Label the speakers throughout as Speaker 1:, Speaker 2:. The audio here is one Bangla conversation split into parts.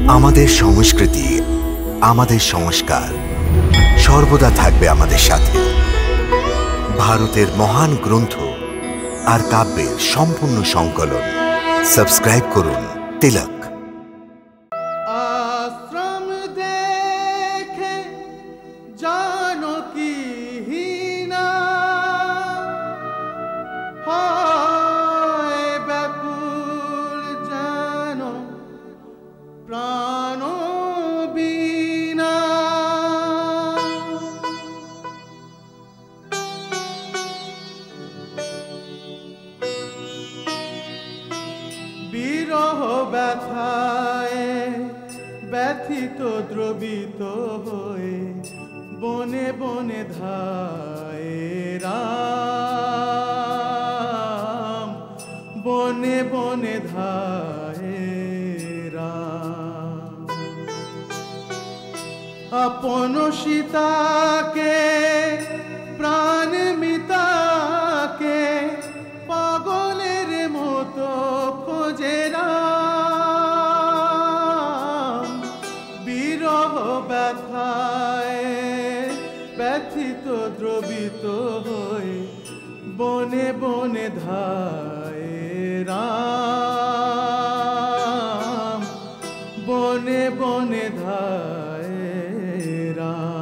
Speaker 1: আমাদের সংস্কৃতি, আমাদের সংস্কার সর্বদা থাকবে আমাদের সাথে। ভারতের মহান গ্রন্থ আর কাব্যের সম্পূর্ণ সংকলন। সাবস্ক্রাইব করুন তিলক।
Speaker 2: आश्रम देखे जानकी हीना हाय व्याकुल जानो प्राणो बीना। বিরহ ব্যথায় ব্যথিত দ্রবিত হয়ে বনে বনে ধায় রাম, বনে বনে ধায় রাম। আপন সীতাকে প্রাণ মিতাকে পাগলের মতো খোঁজে রাম। বিরহ ব্যথায় ব্যথিত দ্রবিত হয়ে বনে বনে ধায় রাম, বনে বনে ধায় রাম।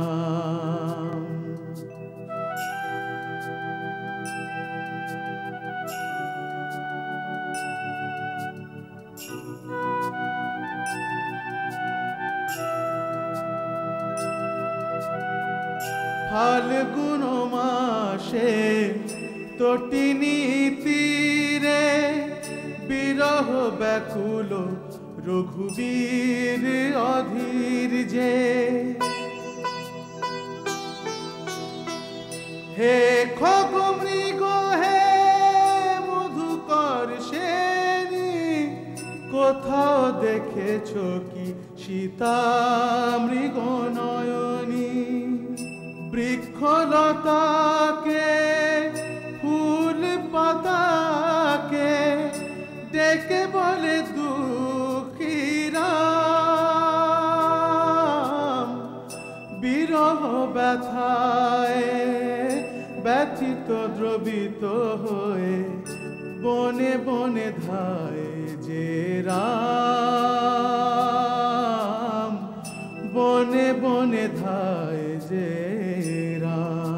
Speaker 2: ফাল্গুন মাসে তটিনী তীরে বিরহ ব্যাকুল রঘুবীর অধীর যে। হে খগ মৃগ হে মধুকর সেনী, কোথাও দেখেছ কি সীতা মৃগ নয়নী। বৃক্ষলতাকে ফুল পাতাকে ডেকে বলে দুঃখী রাম। বিরহ ব্যথায় ব্যথিত দ্রবিত হয়ে বনে বনে ধায় যে রাম, বনে বনে ধায় যে রাম।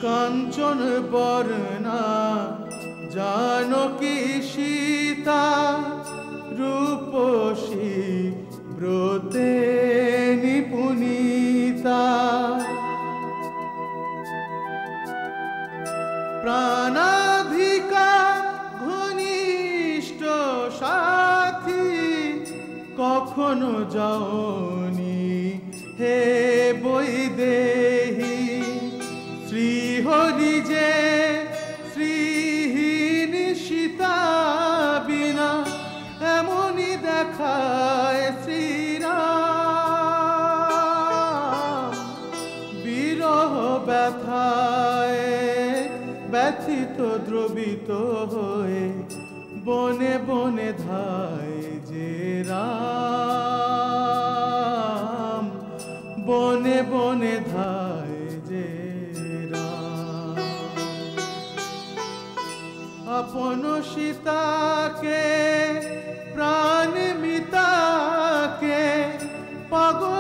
Speaker 2: কাঞ্চন বর্ণা जानकी सीता रूपसी ब्रते निपुनीता। प्राणाधिका घनिष्ठ साथी कखनो जाओनी हे বৈদেহী। শ্রীহরি যে শ্রীহীন সীতা বিনা এমনি দেখায় শ্রীরাম। বিরহ ব্যথায় ব্যথিত দ্রবিত হয়ে বনে বনে ধায় যে রাম, বনে বনে ধায় যে রাম। আপন সীতাকে প্রাণ মিতাকে পাগল